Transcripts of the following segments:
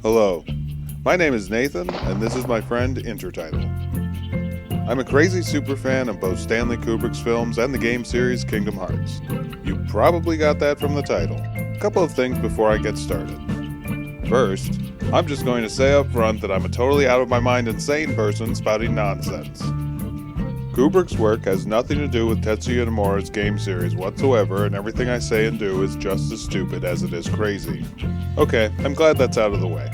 Hello, my name is Nathan, and this is my friend Intertitle. I'm a crazy superfan of both Stanley Kubrick's films and the game series Kingdom Hearts. You probably got that from the title. A couple of things before I get started. First, I'm just going to say up front that I'm a totally out of my mind insane person spouting nonsense. Kubrick's work has nothing to do with Tetsuya Nomura's game series whatsoever, and everything I say and do is just as stupid as it is crazy. Okay, I'm glad that's out of the way.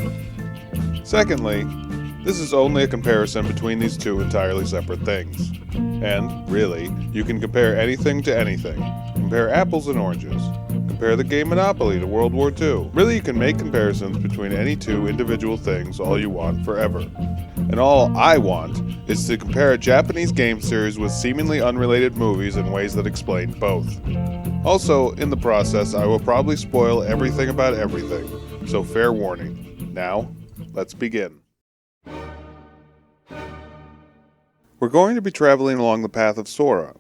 Secondly, this is only a comparison between these two entirely separate things. And, really, you can compare anything to anything. Compare apples and oranges. Compare the game Monopoly to World War II. Really, you can make comparisons between any two individual things all you want forever. And all I want is to compare a Japanese game series with seemingly unrelated movies in ways that explain both. Also, in the process, I will probably spoil everything about everything, so fair warning. Now, let's begin. We're going to be traveling along the path of Au.Ra,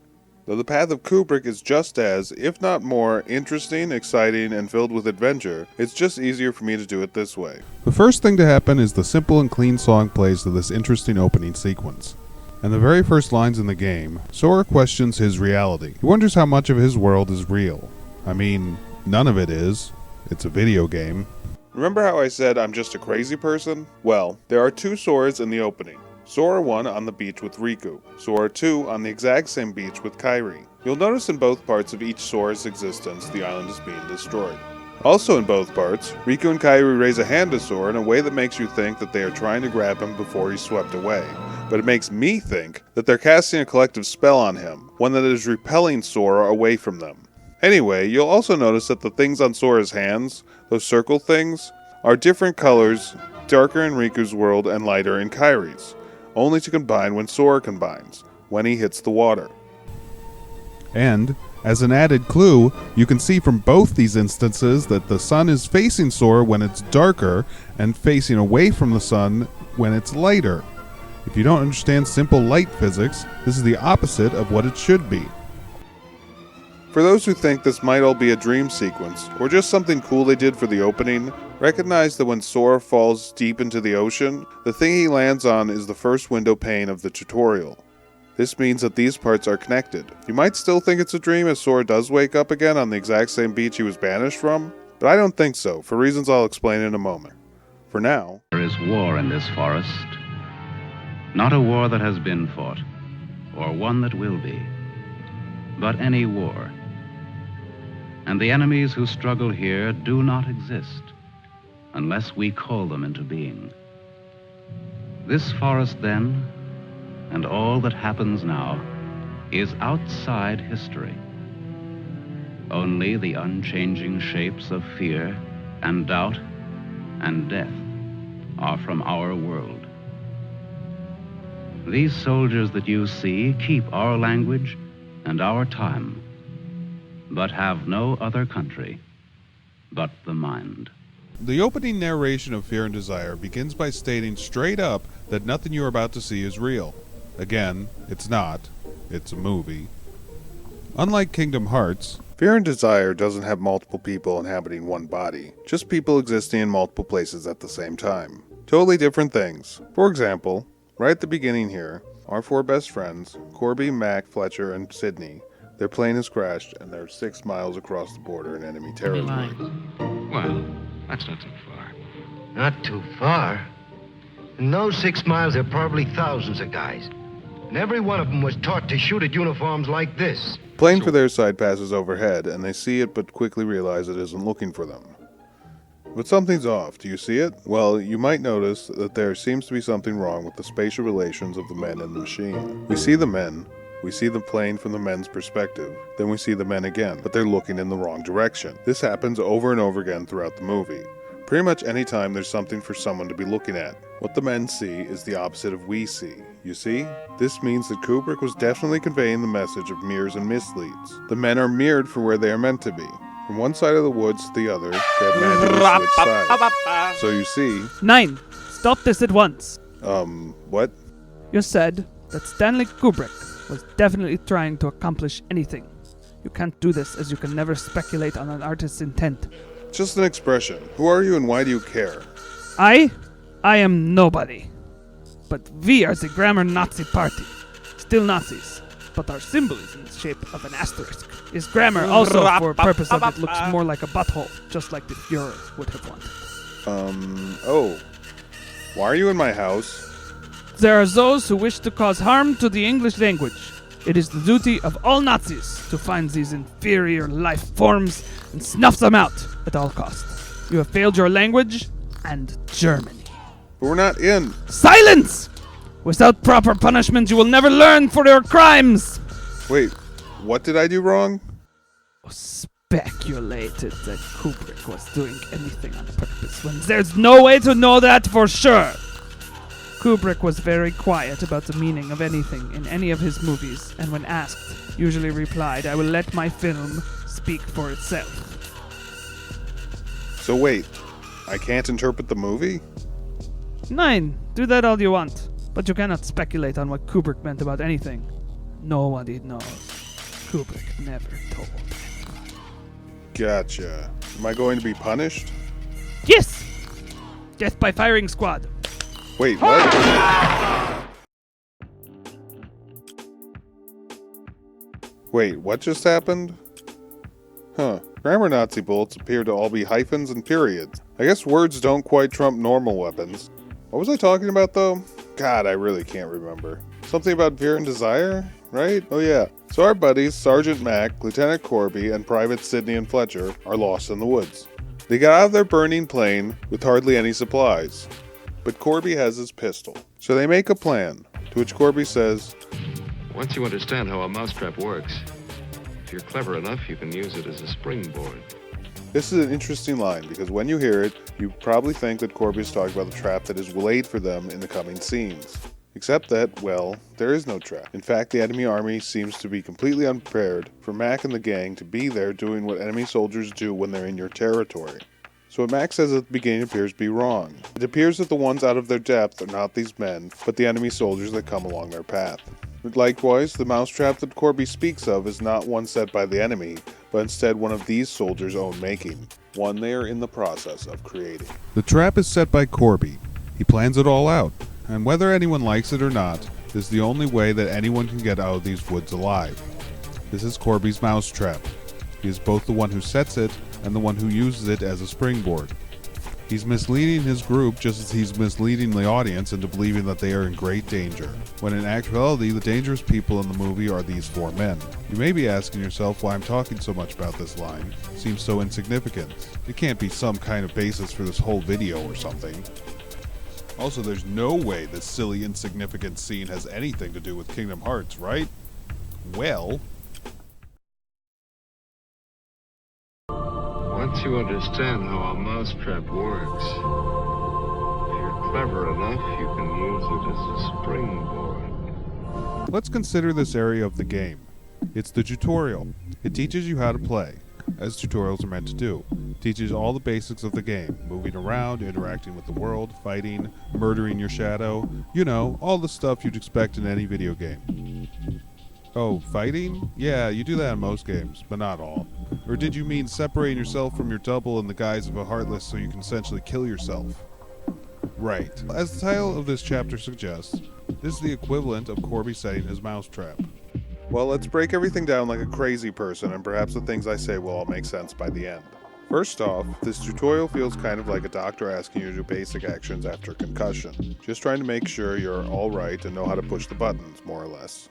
though the path of Kubrick is just as, if not more, interesting, exciting, and filled with adventure. It's just easier for me to do it this way. The first thing to happen is the simple and clean song plays to this interesting opening sequence. And the very first lines in the game, Au.Ra questions his reality. He wonders how much of his world is real. I mean, none of it is. It's a video game. Remember how I said I'm just a crazy person? Well, there are two Au.Ras in the opening. Au.Ra 1 on the beach with Riku, Au.Ra 2 on the exact same beach with Kairi. You'll notice in both parts of each Au.Ra's existence the island is being destroyed. Also in both parts, Riku and Kairi raise a hand to Au.Ra in a way that makes you think that they are trying to grab him before he's swept away. But it makes me think that they're casting a collective spell on him, one that is repelling Au.Ra away from them. Anyway, you'll also notice that the things on Au.Ra's hands, those circle things, are different colors, darker in Riku's world and lighter in Kairi's, only to combine when Au.Ra combines, when he hits the water. And, as an added clue, you can see from both these instances that the sun is facing Au.Ra when it's darker, and facing away from the sun when it's lighter. If you don't understand simple light physics, this is the opposite of what it should be. For those who think this might all be a dream sequence, or just something cool they did for the opening, recognize that when Au.Ra falls deep into the ocean, the thing he lands on is the first window pane of the tutorial. This means that these parts are connected. You might still think it's a dream as Au.Ra does wake up again on the exact same beach he was banished from, but I don't think so, for reasons I'll explain in a moment. For now, there is war in this forest. Not a war that has been fought, or one that will be, but any war. And the enemies who struggle here do not exist unless we call them into being. This forest, then, and all that happens now, is outside history. Only the unchanging shapes of fear and doubt and death are from our world. These soldiers that you see keep our language and our time, but have no other country but the mind. the opening narration of Fear and Desire begins by stating straight up that nothing you're about to see is real. Again, it's not. It's a movie. Unlike Kingdom Hearts, Fear and Desire doesn't have multiple people inhabiting one body, just people existing in multiple places at the same time. Totally different things. For example, right at the beginning here, our four best friends, Corby, Mac, Fletcher, and Sydney, their plane has crashed and they're 6 miles across the border in enemy territory. Well, that's not too far. Not too far? In those 6 miles, there are probably thousands of guys. And every one of them was taught to shoot at uniforms like this. Plane for their side passes overhead, and they see it but quickly realize it isn't looking for them. But something's off. Do you see it? Well, you might notice that there seems to be something wrong with the spatial relations of the men and the machine. We see the men, we see the plane from the men's perspective, then we see the men again, but they're looking in the wrong direction. This happens over and over again throughout the movie. Pretty much any time there's something for someone to be looking at. What the men see is the opposite of we see. You see? This means that Kubrick was definitely conveying the message of mirrors and misleads. The men are mirrored for where they are meant to be. From one side of the woods to the other, they have magically switched sides. So you see... 9. Stop this at once. What? You said that Stanley Kubrick was definitely trying to accomplish anything. You can't do this, as you can never speculate on an artist's intent. Just an expression. Who are you and why do you care? I am nobody. But we are the Grammar Nazi Party. Still Nazis, but our symbol is in the shape of an asterisk. Is grammar also, for purpose of it, looks more like a butthole, just like the Fuhrer would have wanted. Oh. Why are you in my house? There are those who wish to cause harm to the English language. It is the duty of all Nazis to find these inferior life forms and snuff them out at all costs. You have failed your language and Germany. But we're not in. Silence! Without proper punishment, you will never learn for your crimes! Wait, what did I do wrong? Speculated that Kubrick was doing anything on purpose when there's no way to know that for sure. Kubrick was very quiet about the meaning of anything in any of his movies, and when asked, usually replied, "I will let my film speak for itself." So wait, I can't interpret the movie? Nine, do that all you want, but you cannot speculate on what Kubrick meant about anything. Nobody knows. Kubrick never told anyone. Gotcha. Am I going to be punished? Yes! Death by firing squad. Wait, what? Wait, what just happened? Huh. Grammar Nazi bullets appear to all be hyphens and periods. I guess words don't quite trump normal weapons. What was I talking about, though? God, I really can't remember. Something about fear and desire, right? Oh yeah. So our buddies, Sergeant Mac, Lieutenant Corby, and Private Sidney and Fletcher, are lost in the woods. They get out of their burning plane with hardly any supplies. But Corby has his pistol. So they make a plan, to which Corby says, Once you understand how a mousetrap works, if you're clever enough, you can use it as a springboard. This is an interesting line, because when you hear it, you probably think that Corby is talking about the trap that is laid for them in the coming scenes. Except that, well, there is no trap. In fact, the enemy army seems to be completely unprepared for Mac and the gang to be there doing what enemy soldiers do when they're in your territory. So what Mac says at the beginning appears to be wrong. It appears that the ones out of their depth are not these men, but the enemy soldiers that come along their path. Likewise, the mousetrap that Corby speaks of is not one set by the enemy, but instead one of these soldiers' own making, one they are in the process of creating. The trap is set by Corby. He plans it all out, and whether anyone likes it or not, this is the only way that anyone can get out of these woods alive. This is Corby's mousetrap. He is both the one who sets it and the one who uses it as a springboard. He's misleading his group just as he's misleading the audience into believing that they are in great danger, when in actuality the dangerous people in the movie are these four men. You may be asking yourself why I'm talking so much about this line. It seems so insignificant. It can't be some kind of basis for this whole video or something. Also, there's no way this silly insignificant scene has anything to do with Kingdom Hearts, right? Well... Once you understand how a mousetrap works, if you're clever enough, you can use it as a springboard. Let's consider this area of the game. It's the tutorial. It teaches you how to play, as tutorials are meant to do. It teaches all the basics of the game, moving around, interacting with the world, fighting, murdering your shadow, you know, all the stuff you'd expect in any video game. Oh, fighting? Yeah, you do that in most games, but not all. Or did you mean separating yourself from your double in the guise of a Heartless so you can essentially kill yourself? Right. As the title of this chapter suggests, this is the equivalent of Corby setting his mousetrap. Well, let's break everything down like a crazy person, and perhaps the things I say will all make sense by the end. First off, this tutorial feels kind of like a doctor asking you to do basic actions after a concussion. Just trying to make sure you're alright and know how to push the buttons, more or less.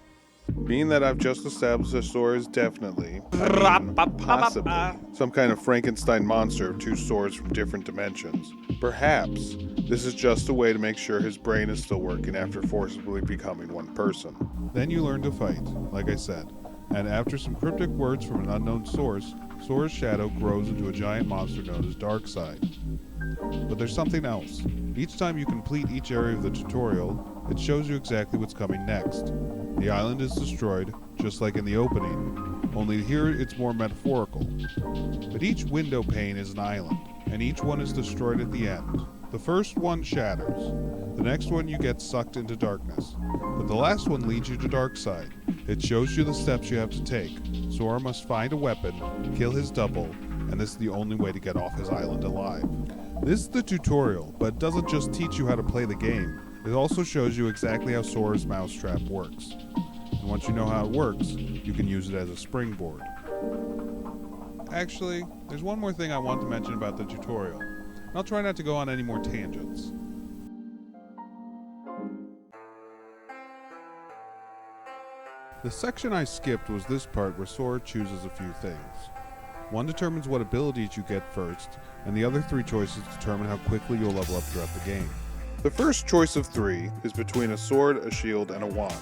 Being that I've just established the sword is definitely, possibly, some kind of Frankenstein monster of two swords from different dimensions. Perhaps this is just a way to make sure his brain is still working after forcibly becoming one person. Then you learn to fight, like I said, and after some cryptic words from an unknown source, Sora's shadow grows into a giant monster known as Darkseid. But there's something else. Each time you complete each area of the tutorial, it shows you exactly what's coming next. The island is destroyed, just like in the opening, only here it's more metaphorical. But each window pane is an island, and each one is destroyed at the end. The first one shatters. The next one you get sucked into darkness. But the last one leads you to Darkseid. It shows you the steps you have to take. Sora must find a weapon, kill his double, and this is the only way to get off his island alive. This is the tutorial, but it doesn't just teach you how to play the game. It also shows you exactly how Sora's mousetrap works. And once you know how it works, you can use it as a springboard. Actually, there's one more thing I want to mention about the tutorial. And I'll try not to go on any more tangents. The section I skipped was this part where Sora chooses a few things. One determines what abilities you get first, and the other 3 choices determine how quickly you'll level up throughout the game. The first choice of 3 is between a sword, a shield, and a wand.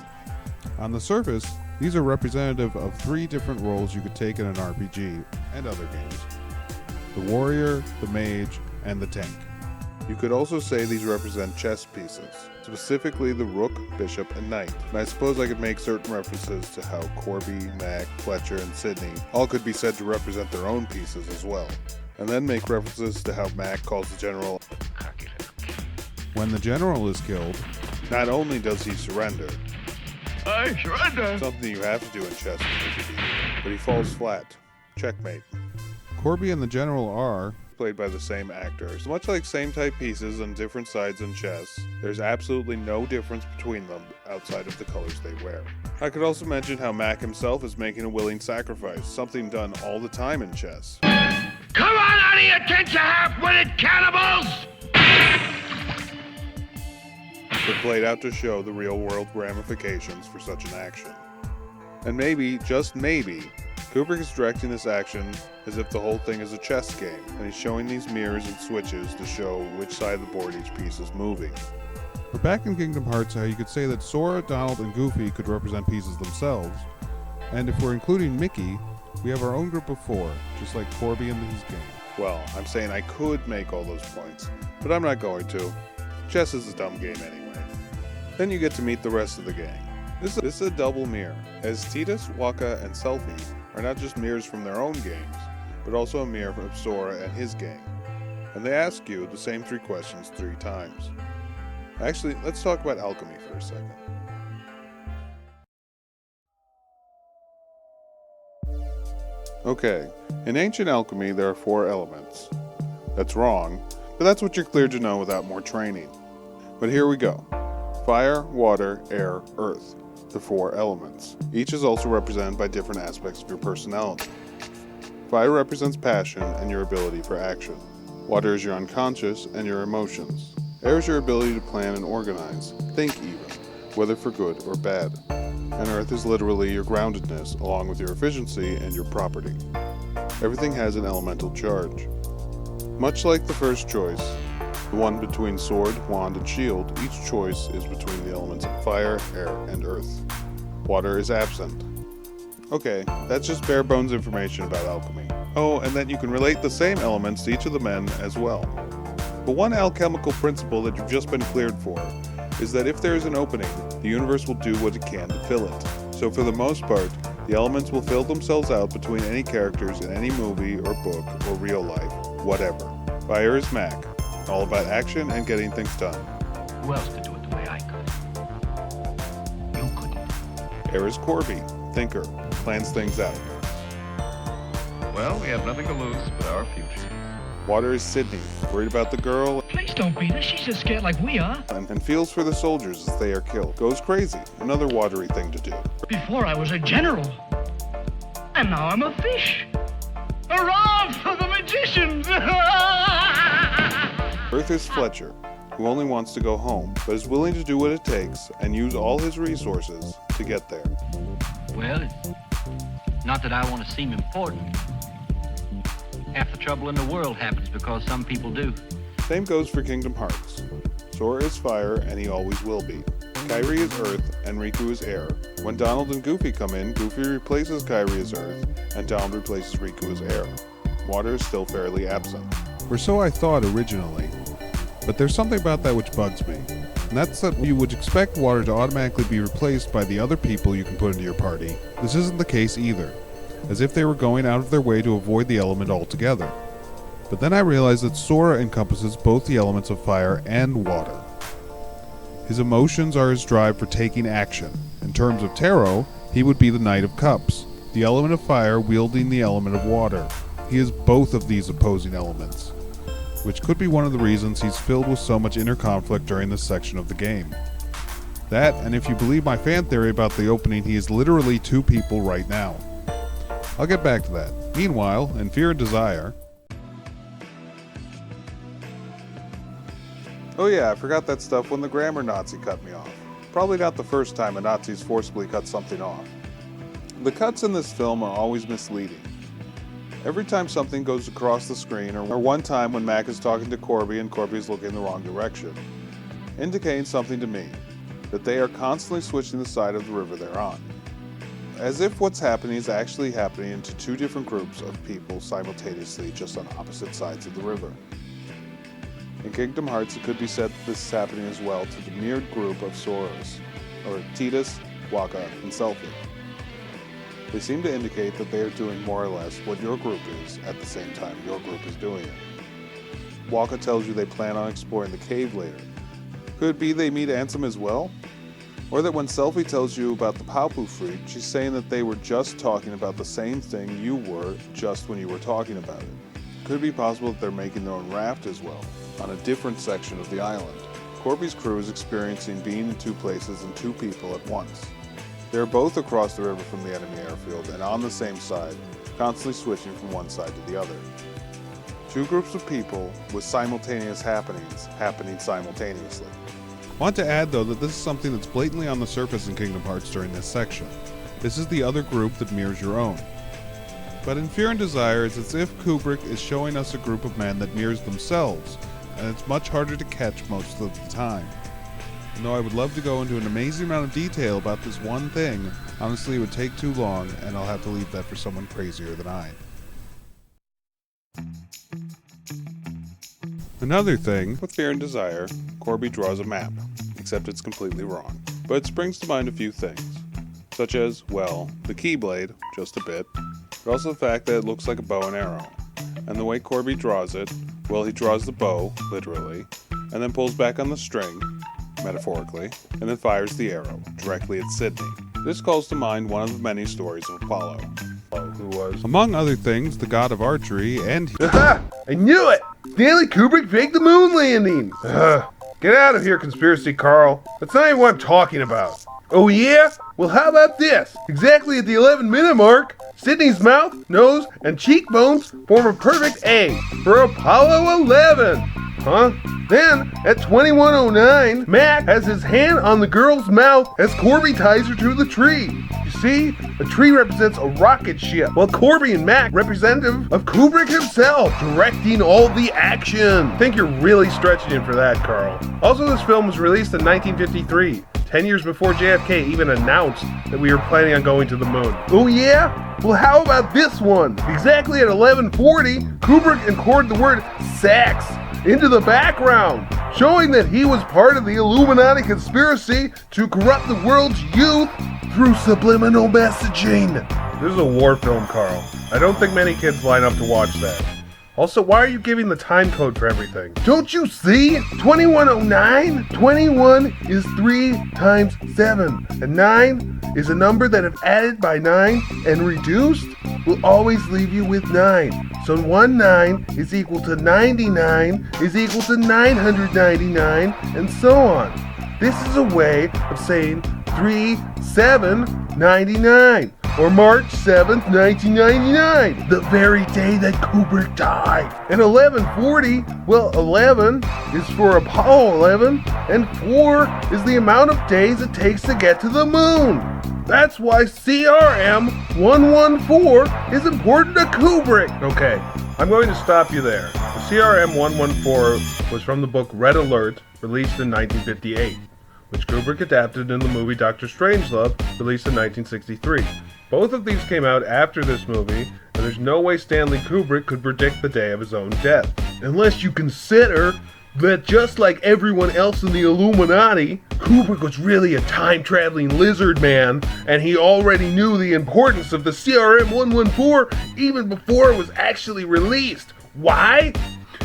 On the surface, these are representative of 3 different roles you could take in an RPG and other games: the warrior, the mage, and the tank. You could also say these represent chess pieces, specifically the rook, bishop, and knight. And I suppose I could make certain references to how Corby, Mac, Fletcher, and Sydney all could be said to represent their own pieces as well. And then make references to how Mac calls the general. When the general is killed, not only does he surrender, I surrender! something you have to do in chess, but he falls flat. Checkmate. Corby and the general are played by the same actors. Much like same type pieces on different sides in chess, there's absolutely no difference between them outside of the colors they wear. I could also mention how Mac himself is making a willing sacrifice, something done all the time in chess. Come on out of your tent, you half-witted cannibals! But played out to show the real-world ramifications for such an action. And maybe, just maybe, Kubrick is directing this action as if the whole thing is a chess game, and he's showing these mirrors and switches to show which side of the board each piece is moving. We're back in Kingdom Hearts how you could say that Sora, Donald, and Goofy could represent pieces themselves, and if we're including Mickey, we have our own group of 4, just like Corby and his gang. Well, I'm saying I could make all those points, but I'm not going to. Chess is a dumb game anyway. Then you get to meet the rest of the gang. This is a double mirror, as Tidus, Waka, and Selphie are not just mirrors from their own games, but also a mirror of Sora and his gang. And they ask you the same 3 questions 3 times. Actually, let's talk about alchemy for a second. Okay, in ancient alchemy there are 4 elements. That's wrong, but that's what you're cleared to know without more training. But here we go. Fire, water, air, earth. The 4 elements. Each is also represented by different aspects of your personality. Fire represents passion and your ability for action. Water is your unconscious and your emotions. Air is your ability to plan and organize, think even, whether for good or bad. And earth is literally your groundedness, along with your efficiency and your property. Everything has an elemental charge. Much like the first choice, the one between sword, wand, and shield, each choice is between the elements of fire, air, and earth. Water is absent. Okay, that's just bare bones information about alchemy. Oh, and then you can relate the same elements to each of the men as well. But one alchemical principle that you've just been cleared for is that if there is an opening, the universe will do what it can to fill it. So for the most part, the elements will fill themselves out between any characters in any movie or book or real life, whatever. Fire is Mac, all about action and getting things done. Who else could do it the way I could? You couldn't. Air is Corby, thinker, plans things out. Well, we have nothing to lose but our future. Water is Sydney, worried about the girl Please don't beat her. She's just scared like we are. and feels for the soldiers as they are killed. Goes crazy, another watery thing to do. Before I was a general. And now I'm a fish. Hurrah for the magicians! Earth is Fletcher, who only wants to go home, but is willing to do what it takes and use all his resources to get there. Well, it's not that I want to seem important. Half the trouble in the world happens because some people do. Same goes for Kingdom Hearts. Sora is fire, and he always will be. Kairi is earth, and Riku is air. When Donald and Goofy come in, Goofy replaces Kairi as earth, and Donald replaces Riku as air. Water is still fairly absent. Or so I thought originally. But there's something about that which bugs me. And that's that you would expect water to automatically be replaced by the other people you can put into your party. This isn't the case either, as if they were going out of their way to avoid the element altogether. But then I realized that Sora encompasses both the elements of fire and water. His emotions are his drive for taking action. In terms of tarot, he would be the Knight of Cups, the element of fire wielding the element of water. He is both of these opposing elements. which could be one of the reasons he's filled with so much inner conflict during this section of the game. That, and if you believe my fan theory about the opening, he is literally two people right now. I'll get back to that. Meanwhile, in Fear and Desire... Oh yeah, I forgot that stuff when the grammar Nazi cut me off. Probably not the first time a Nazi's forcibly cut something off. The cuts in this film are always misleading. Every time something goes across the screen, or one time when Mac is talking to Corby and Corby is looking in the wrong direction, indicating something to me, that they are constantly switching the side of the river they're on. As if what's happening is actually happening into two different groups of people simultaneously, just on opposite sides of the river. In Kingdom Hearts, it could be said that this is happening as well to the mirrored group of Soras, or Tidus, Waka, and Selphie. They seem to indicate that they are doing more or less what your group is at the same time your group is doing it. Waka tells you they plan on exploring the cave later. Could it be they meet Ansem as well? Or that when Selphie tells you about the Paupu Freak, she's saying that they were just talking about the same thing you were just when you were talking about it. Could it be possible that they're making their own raft as well, on a different section of the island? Corby's crew is experiencing being in two places and two people at once. They are both across the river from the enemy airfield and on the same side, constantly switching from one side to the other. Two groups of people with simultaneous happenings happening simultaneously. I want to add though that this is something that's blatantly on the surface in Kingdom Hearts during this section. This is the other group that mirrors your own. But in Fear and Desire, it's as if Kubrick is showing us a group of men that mirrors themselves, and it's much harder to catch most of the time. And though I would love to go into an amazing amount of detail about this one thing, honestly it would take too long, and I'll have to leave that for someone crazier than I. Another thing, with Fear and Desire, Corby draws a map, except it's completely wrong. But it springs to mind a few things, such as, well, the Keyblade, just a bit, but also the fact that it looks like a bow and arrow. And the way Corby draws it, well, he draws the bow, literally, and then pulls back on the string, metaphorically, and then fires the arrow, directly at Sydney. This calls to mind one of the many stories of Apollo, who was, among other things, the god of archery, and I knew it! Stanley Kubrick faked the moon landing! Get out of here, Conspiracy Carl. That's not even what I'm talking about. Oh yeah? Well, how about this? Exactly at the 11-minute mark, Sydney's mouth, nose, and cheekbones form a perfect A for Apollo 11. Huh? Then, at 21:09, Mac has his hand on the girl's mouth as Corby ties her to the tree. You see, a tree represents a rocket ship, while Corby and Mac representative of Kubrick himself, directing all the action. I think you're really stretching it for that, Carl. Also, this film was released in 1953. 10 years before JFK even announced that we were planning on going to the moon. Oh yeah? Well, how about this one? Exactly at 11:40, Kubrick encored the word sex into the background, showing that he was part of the Illuminati conspiracy to corrupt the world's youth through subliminal messaging. This is a war film, Carl. I don't think many kids line up to watch that. Also, why are you giving the time code for everything? Don't you see? 2109? 21 is 3 times 7. And 9 is a number that if added by 9 and reduced, will always leave you with 9. So 19 is equal to 99 is equal to 999, and so on. This is a way of saying 3/7/99. Or March 7th, 1999, the very day that Kubrick died. And 11:40, well, 11 is for Apollo 11, and 4 is the amount of days it takes to get to the moon. That's why CRM 114 is important to Kubrick. Okay, I'm going to stop you there. The CRM 114 was from the book Red Alert, released in 1958, which Kubrick adapted in the movie Dr. Strangelove, released in 1963. Both of these came out after this movie, and there's no way Stanley Kubrick could predict the day of his own death. Unless you consider that just like everyone else in the Illuminati, Kubrick was really a time-traveling lizard man, and he already knew the importance of the CRM 114 even before it was actually released. Why?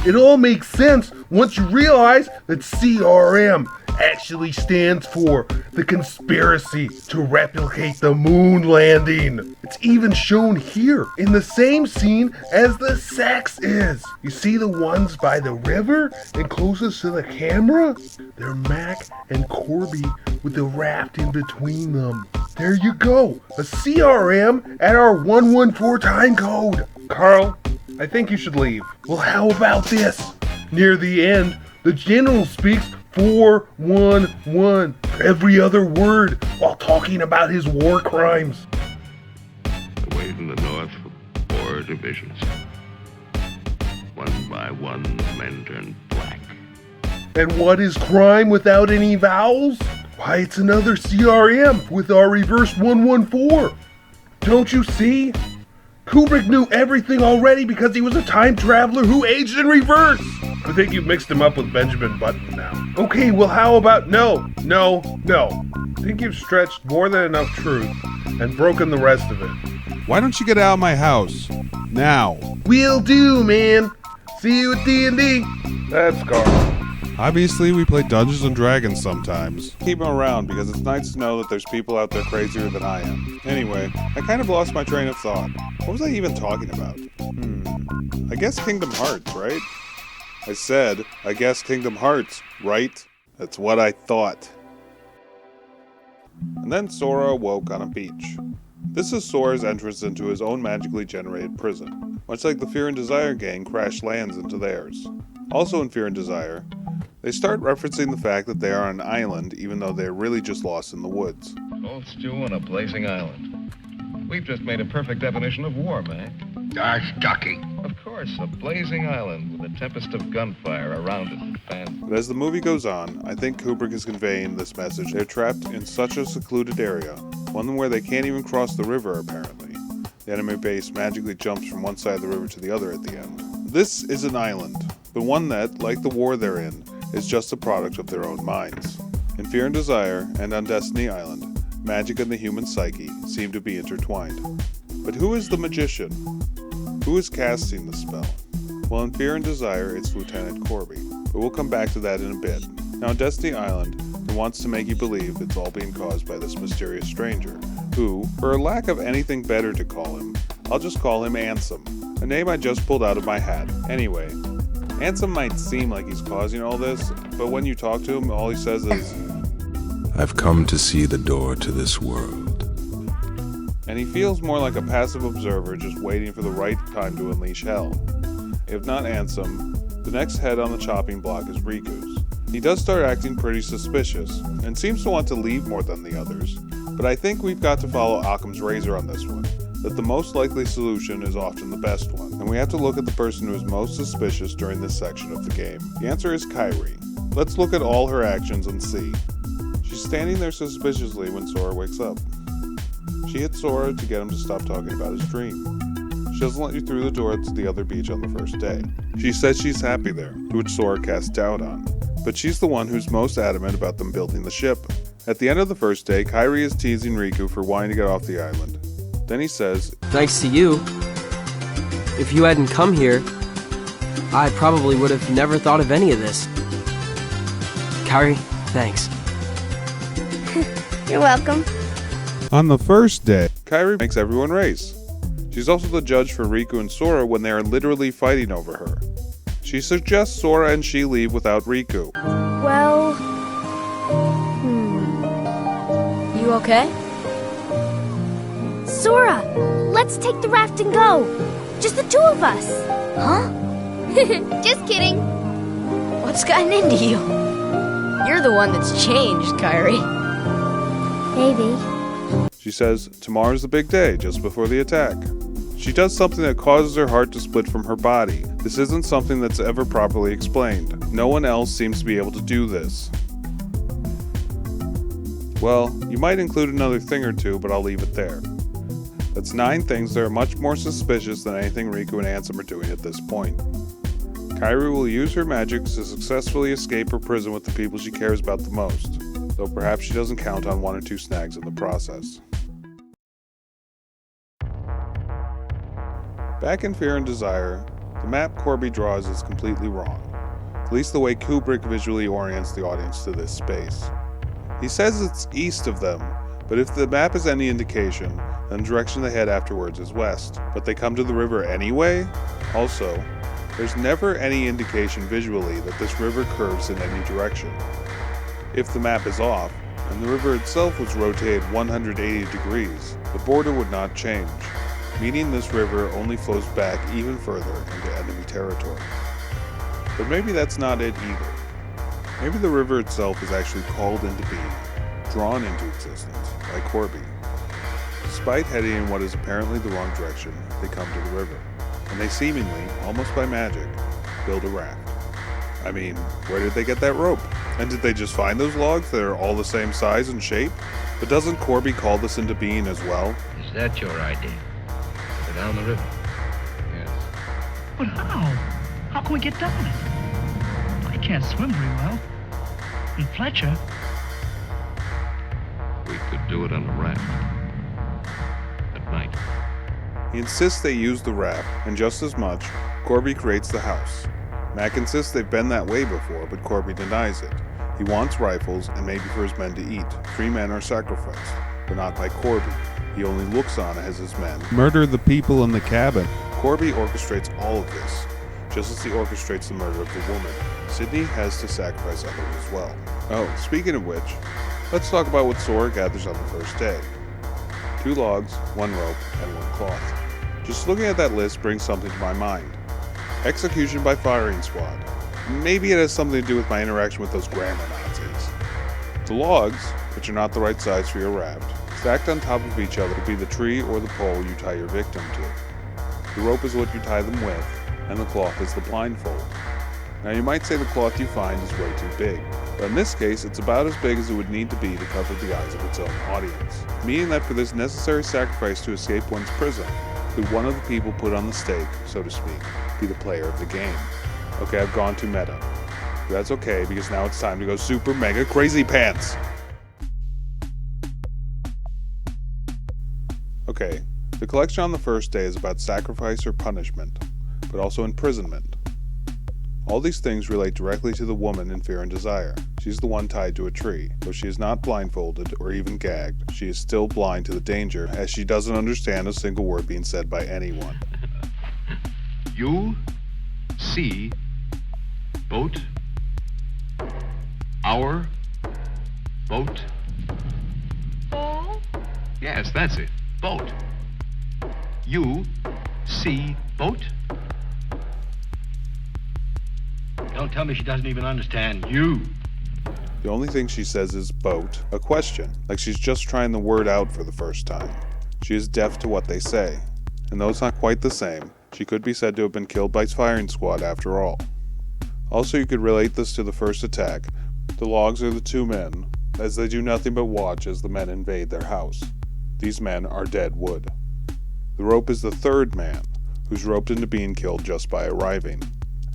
It all makes sense once you realize that CRM actually stands for the conspiracy to replicate the moon landing. It's even shown here in the same scene as the sex is. You see the ones by the river and closest to the camera? They're Mac and Corby with the raft in between them. There you go, a CRM at our 114 time code. Carl, I think you should leave. Well, how about this? Near the end, the general speaks 411 for every other word while talking about his war crimes. Away from the north for 4 divisions. One by one, the men turned black. And what is crime without any vowels? Why, it's another CRM with our reverse 114. Don't you see? Kubrick knew everything already because he was a time traveler who aged in reverse. I think you've mixed him up with Benjamin Button now. Okay, well, how about no. I think you've stretched more than enough truth and broken the rest of it. Why don't you get out of my house? Now. Will do, man. See you at D&D. That's Carl. Obviously, we play Dungeons and Dragons sometimes. Keep them around because it's nice to know that there's people out there crazier than I am. Anyway, I kind of lost my train of thought. What was I even talking about? I guess Kingdom Hearts, right? I said, I guess Kingdom Hearts, right? That's what I thought. And then Sora awoke on a beach. This is Sora's entrance into his own magically generated prison, much like the Fear and Desire gang crash lands into theirs. Also in Fear and Desire, they start referencing the fact that they are on an island even though they're really just lost in the woods. Cold stew on a blazing island. We've just made a perfect definition of war, Mac. Gosh, ducky. Of course, a blazing island with a tempest of gunfire around it. And But as the movie goes on, I think Kubrick is conveying this message. They're trapped in such a secluded area, one where they can't even cross the river apparently. The enemy base magically jumps from one side of the river to the other at the end. This is an island, but one that, like the war they're in, is just a product of their own minds. In Fear and Desire, and on Destiny Island, magic and the human psyche seem to be intertwined. But who is the magician? Who is casting the spell? Well, in Fear and Desire, it's Lieutenant Corby, but we'll come back to that in a bit. Now, on Destiny Island, he wants to make you believe it's all being caused by this mysterious stranger, who, for a lack of anything better to call him, I'll just call him Ansem, a name I just pulled out of my hat. Anyway, Ansem might seem like he's causing all this, but when you talk to him, all he says is, I've come to see the door to this world. And he feels more like a passive observer just waiting for the right time to unleash hell. If not Ansem, the next head on the chopping block is Riku's. He does start acting pretty suspicious, and seems to want to leave more than the others, but I think we've got to follow Occam's razor on this one, that the most likely solution is often the best one, and we have to look at the person who is most suspicious during this section of the game. The answer is Kairi. Let's look at all her actions and see. She's standing there suspiciously when Sora wakes up. She hits Sora to get him to stop talking about his dream. She doesn't let you through the door to the other beach on the first day. She says she's happy there, which Sora casts doubt on. But she's the one who's most adamant about them building the ship. At the end of the first day, Kairi is teasing Riku for wanting to get off the island. Then he says, Thanks to you. If you hadn't come here, I probably would have never thought of any of this. Kairi, thanks. You're welcome. On the first day, Kairi makes everyone race. She's also the judge for Riku and Sora when they are literally fighting over her. She suggests Sora and she leave without Riku. Well... You okay? Sora, let's take the raft and go. Just the two of us. Huh? Just kidding. What's gotten into you? You're the one that's changed, Kairi. Maybe. She says, tomorrow's the big day, just before the attack. She does something that causes her heart to split from her body. This isn't something that's ever properly explained. No one else seems to be able to do this. Well, you might include another thing or two, but I'll leave it there. That's 9 things that are much more suspicious than anything Riku and Ansem are doing at this point. Kairi will use her magic to successfully escape her prison with the people she cares about the most, though perhaps she doesn't count on 1 or 2 snags in the process. Back in Fear and Desire, the map Corby draws is completely wrong. at least the way Kubrick visually orients the audience to this space. He says it's east of them, but if the map is any indication, then the direction they head afterwards is west. But they come to the river anyway? Also, there's never any indication visually that this river curves in any direction. If the map is off, and the river itself was rotated 180 degrees, the border would not change, meaning this river only flows back even further into enemy territory. But maybe that's not it either. Maybe the river itself is actually called into being, drawn into existence, by Corby. Despite heading in what is apparently the wrong direction, they come to the river, and they seemingly, almost by magic, build a raft. I mean, where did they get that rope? And did they just find those logs that are all the same size and shape? But doesn't Corby call this into being as well? Is that your idea? Go down the river? Yes. But how? How can we get down it? I can't swim very well. And Fletcher, We could do it on a raft. At night. He insists they use the raft, and just as much, Corby creates the house. Mac insists they've been that way before, but Corby denies it. He wants rifles, and maybe for his men to eat. 3 men are sacrificed, but not by Corby. He only looks on as his men Murder the people in the cabin. Corby orchestrates all of this, just as he orchestrates the murder of the woman. Sydney has to sacrifice others as well. Oh, speaking of which, let's talk about what Sora gathers on the first day. 2 logs, 1 rope, and 1 cloth. Just looking at that list brings something to my mind. Execution by firing squad. Maybe it has something to do with my interaction with those grammar Nazis. The logs, which are not the right size for your raft, stacked on top of each other to be the tree or the pole you tie your victim to. The rope is what you tie them with, and the cloth is the blindfold. Now you might say the cloth you find is way too big, but in this case it's about as big as it would need to be to cover the eyes of its own audience, meaning that for this necessary sacrifice to escape one's prison, could one of the people put on the stake, so to speak, be the player of the game. Okay, I've gone too meta. But that's okay, because now it's time to go super mega crazy pants! Okay, the collection on the first day is about sacrifice or punishment, but also imprisonment. All these things relate directly to the woman in Fear and Desire. She's the one tied to a tree. Though she is not blindfolded or even gagged, she is still blind to the danger, as she doesn't understand a single word being said by anyone. You see boat, our boat. Oh? Yes, that's it. Boat. You see boat. Don't tell me she doesn't even understand you. The only thing she says is boat, a question, like she's just trying the word out for the first time. She is deaf to what they say. And though it's not quite the same, she could be said to have been killed by firing squad after all. Also, you could relate this to the first attack. The logs are the 2 men, as they do nothing but watch as the men invade their house. These men are dead wood. The rope is the 3rd man, who's roped into being killed just by arriving.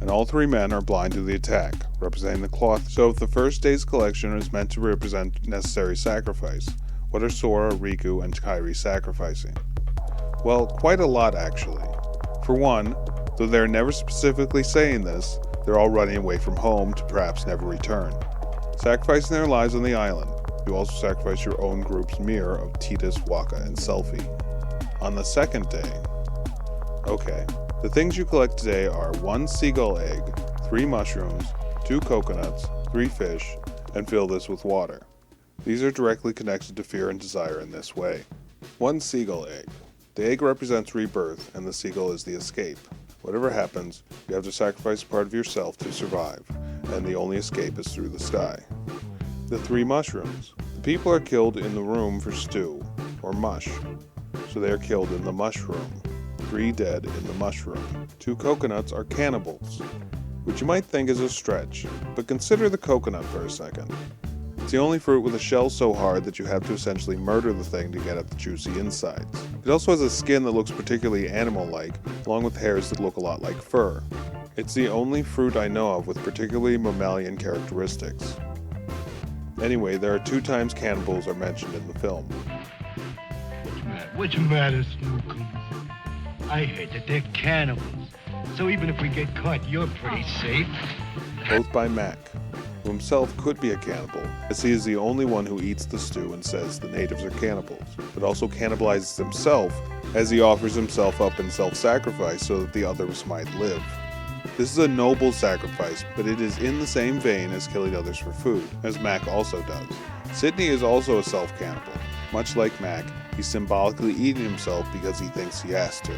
And all 3 men are blind to the attack, representing the cloth. So if the first day's collection is meant to represent necessary sacrifice, what are Sora, Riku, and Kairi sacrificing? Well, quite a lot actually. For one, though they're never specifically saying this, they're all running away from home to perhaps never return. Sacrificing their lives on the island, you also sacrifice your own group's mirror of Titus, Waka, and Selfie. On the second day, okay, the things you collect today are 1 seagull egg, 3 mushrooms, 2 coconuts, 3 fish, and fill this with water. These are directly connected to Fear and Desire in this way. 1 seagull egg. The egg represents rebirth, and the seagull is the escape. Whatever happens, you have to sacrifice part of yourself to survive, and the only escape is through the sky. The 3 mushrooms. The people are killed in the room for stew, or mush, so they are killed in the mushroom. 3 dead in the mushroom. 2 coconuts are cannibals, which you might think is a stretch, but consider the coconut for a second. It's the only fruit with a shell so hard that you have to essentially murder the thing to get at the juicy insides. It also has a skin that looks particularly animal-like, along with hairs that look a lot like fur. It's the only fruit I know of with particularly mammalian characteristics. Anyway, there are 2 times cannibals are mentioned in the film. What's the matter, Snookums? I heard that they're cannibals. So even if we get caught, you're pretty safe. both by Mac, who himself could be a cannibal, as he is the only one who eats the stew and says the natives are cannibals, but also cannibalizes himself as he offers himself up in self-sacrifice so that the others might live. This is a noble sacrifice, but it is in the same vein as killing others for food, as Mac also does. Sidney is also a self-cannibal. Much like Mac, he's symbolically eating himself because he thinks he has to.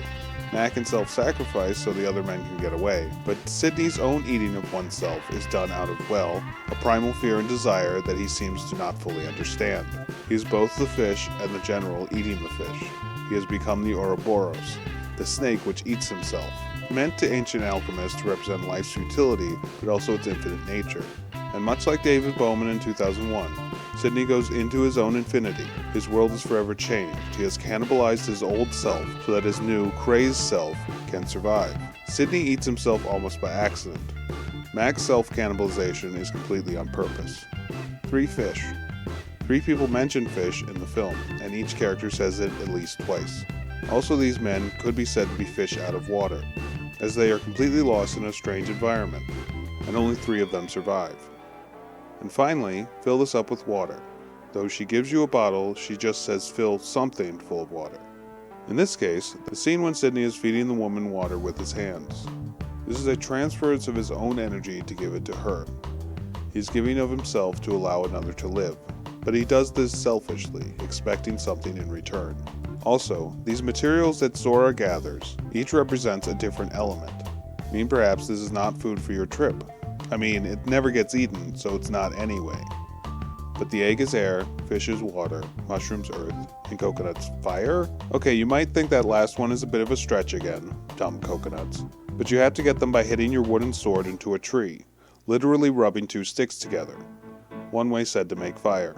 Mac can self-sacrifice so the other men can get away, but Sidney's own eating of oneself is done out of, well, a primal fear and desire that he seems to not fully understand. He is both the fish and the general eating the fish. He has become the Ouroboros, the snake which eats himself, meant to ancient alchemists to represent life's futility, but also its infinite nature. And much like David Bowman in 2001, Sidney goes into his own infinity. His world is forever changed. He has cannibalized his old self so that his new, crazed self can survive. Sidney eats himself almost by accident. Mac's self-cannibalization is completely on purpose. 3 fish. 3 people mention fish in the film, and each character says it at least twice. Also, these men could be said to be fish out of water, as they are completely lost in a strange environment, and only 3 of them survive. And finally, fill this up with water. Though she gives you a bottle, she just says fill something full of water. In this case, the scene when Sidney is feeding the woman water with his hands. This is a transference of his own energy to give it to her. He's giving of himself to allow another to live, but he does this selfishly, expecting something in return. Also, these materials that Au.Ra gathers, each represents a different element. I mean, perhaps this is not food for your trip. I mean, it never gets eaten, so it's not anyway. But the egg is air, fish is water, mushrooms earth, and coconuts fire? Okay, you might think that last one is a bit of a stretch again, dumb coconuts. But you have to get them by hitting your wooden sword into a tree, literally rubbing 2 sticks together. One way said to make fire.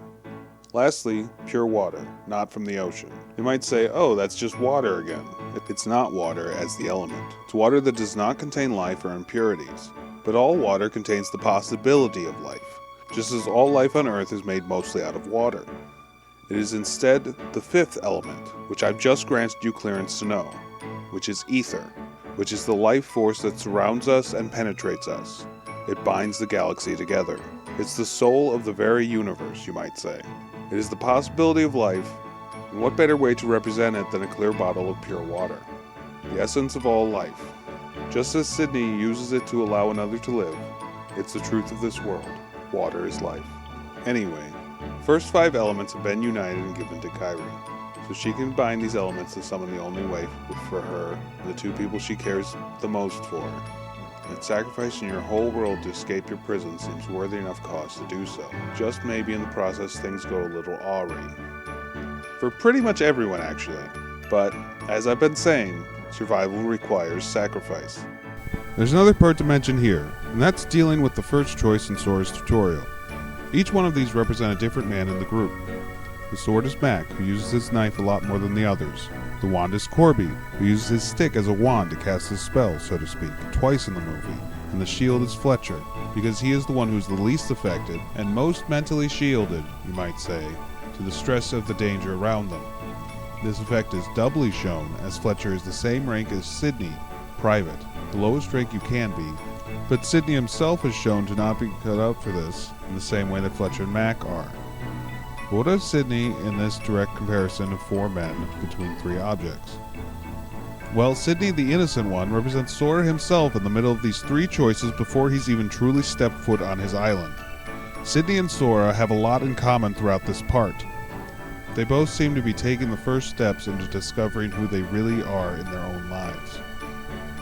Lastly, pure water, not from the ocean. You might say, oh, that's just water again. It's not water as the element. It's water that does not contain life or impurities. But all water contains the possibility of life, just as all life on Earth is made mostly out of water. It is instead the 5th element, which I've just granted you clearance to know, which is ether, which is the life force that surrounds us and penetrates us. It binds the galaxy together. It's the soul of the very universe, you might say. It is the possibility of life, and what better way to represent it than a clear bottle of pure water? The essence of all life. Just as Sidney uses it to allow another to live, it's the truth of this world. Water is life. Anyway, the first 5 elements have been united and given to Kyrie, so she can bind these elements to summon the only way for her and the 2 people she cares the most for. And sacrificing your whole world to escape your prison seems worthy enough cause to do so. Just maybe in the process things go a little Au.Ra. For pretty much everyone, actually. But, as I've been saying, survival requires sacrifice. There's another part to mention here, and that's dealing with the first choice in Sora's tutorial. Each one of these represent a different man in the group. The sword is Mac, who uses his knife a lot more than the others. The wand is Corby, who uses his stick as a wand to cast his spell, so to speak, twice in the movie. And the shield is Fletcher, because he is the one who's the least affected, and most mentally shielded, you might say, to the stress of the danger around them. This effect is doubly shown as Fletcher is the same rank as Sidney, Private, the lowest rank you can be, but Sidney himself is shown to not be cut out for this in the same way that Fletcher and Mac are. What does Sidney in this direct comparison of 4 men between 3 objects? Well, Sidney, the innocent one, represents Sora himself in the middle of these 3 choices before he's even truly stepped foot on his island. Sidney and Sora have a lot in common throughout this part. They both seem to be taking the first steps into discovering who they really are in their own lives.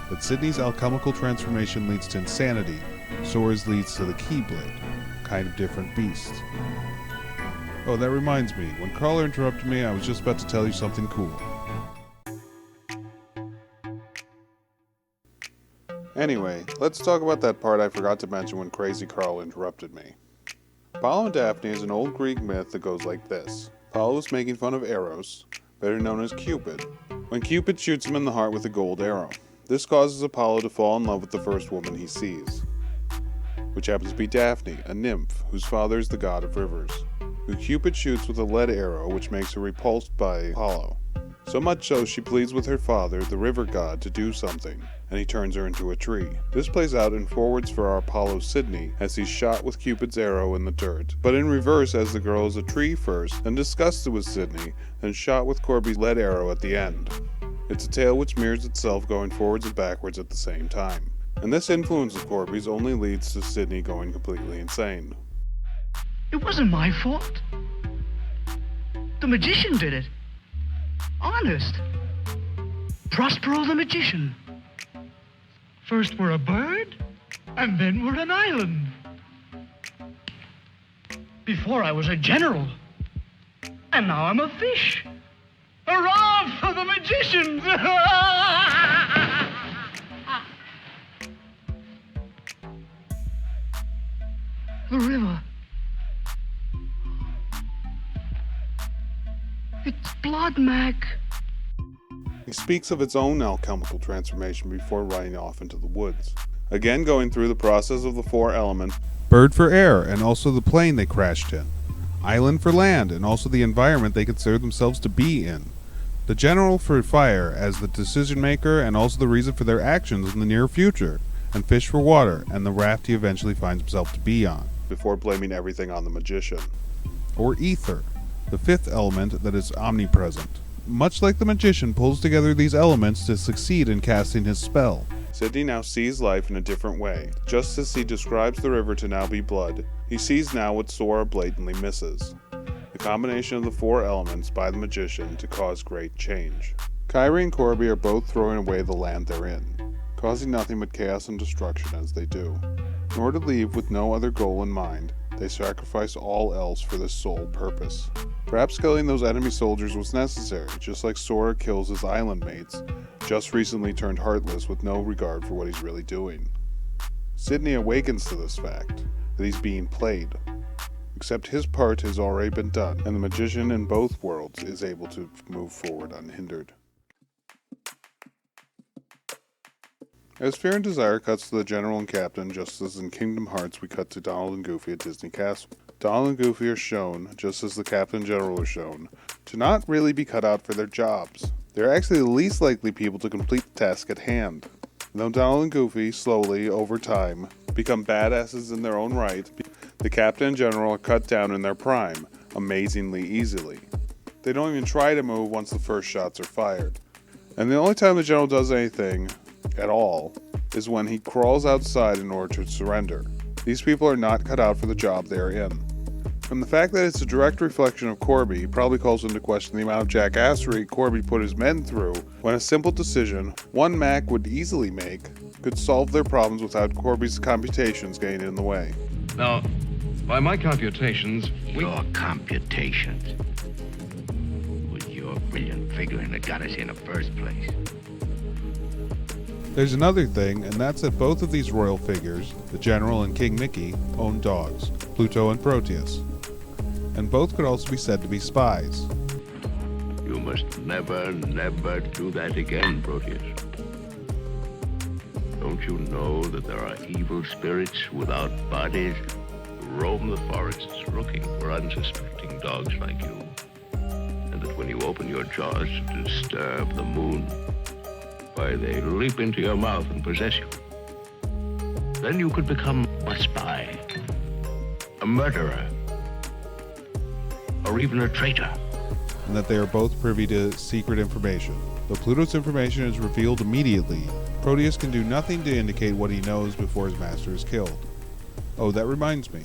But Sidney's alchemical transformation leads to insanity, Sora's leads to the Keyblade, kind of different beast. Oh, that reminds me, when Carla interrupted me, I was just about to tell you something cool. Anyway, let's talk about that part I forgot to mention when Crazy Carl interrupted me. Apollo and Daphne is an old Greek myth that goes like this. Apollo was making fun of Eros, better known as Cupid, when Cupid shoots him in the heart with a gold arrow. This causes Apollo to fall in love with the first woman he sees, which happens to be Daphne, a nymph whose father is the god of rivers, who Cupid shoots with a lead arrow which makes her repulsed by Apollo. So much so she pleads with her father, the river god, to do something, and he turns her into a tree. This plays out in forwards for our Apollo Sydney, as he's shot with Cupid's arrow in the dirt, but in reverse as the girl is a tree first, then disgusted with Sydney, and shot with Corby's lead arrow at the end. It's a tale which mirrors itself going forwards and backwards at the same time. And this influence of Corby's only leads to Sydney going completely insane. It wasn't my fault. The magician did it. Honest. Prospero the magician. First we're a bird, and then we're an island. Before I was a general, and now I'm a fish. Hurrah for the magicians! The river. It's blood, Mac. He speaks of its own alchemical transformation before running off into the woods. Again going through the process of the 4 elements. Bird for air, and also the plane they crashed in. Island for land, and also the environment they consider themselves to be in. The general for fire, as the decision maker, and also the reason for their actions in the near future. And fish for water, and the raft he eventually finds himself to be on. Before blaming everything on the magician. Or ether, the 5th element that is omnipresent. Much like the magician pulls together these elements to succeed in casting his spell. Sydney now sees life in a different way. Just as he describes the river to now be blood, he sees now what Au.Ra blatantly misses. The combination of the 4 elements by the magician to cause great change. Kyrie and Corby are both throwing away the land they're in, causing nothing but chaos and destruction as they do. In order to leave with no other goal in mind, they sacrifice all else for this sole purpose. Perhaps killing those enemy soldiers was necessary, just like Au.Ra kills his island mates, just recently turned heartless with no regard for what he's really doing. Sydney awakens to this fact, that he's being played. Except his part has already been done, and the magician in both worlds is able to move forward unhindered. As Fear and Desire cuts to the General and Captain, just as in Kingdom Hearts we cut to Donald and Goofy at Disney Castle. Donald and Goofy are shown, just as the Captain and General are shown, to not really be cut out for their jobs. They're actually the least likely people to complete the task at hand. Though Donald and Goofy, slowly, over time, become badasses in their own right, the Captain and General are cut down in their prime, amazingly easily. They don't even try to move once the first shots are fired. And the only time the General does anything at all is when he crawls outside in order to surrender. These people are not cut out for the job they are in. And the fact that it's a direct reflection of Corby probably calls into question the amount of jackassery Corby put his men through when a simple decision one Mac would easily make could solve their problems without Corby's computations getting in the way. Now, by my computations, Your computations? Was your brilliant figuring that got us here in the first place? There's another thing, and that's that both of these royal figures, the General and King Mickey, own dogs, Pluto and Proteus. And both could also be said to be spies. you must never, never do that again, Proteus. Don't you know that there are evil spirits without bodies who roam the forests looking for unsuspecting dogs like you? And that when you open your jaws to disturb the moon, why, they leap into your mouth and possess you. Then you could become a spy, a murderer, or even a traitor. And that they are both privy to secret information. Though Pluto's information is revealed immediately, Proteus can do nothing to indicate what he knows before his master is killed. Oh, that reminds me.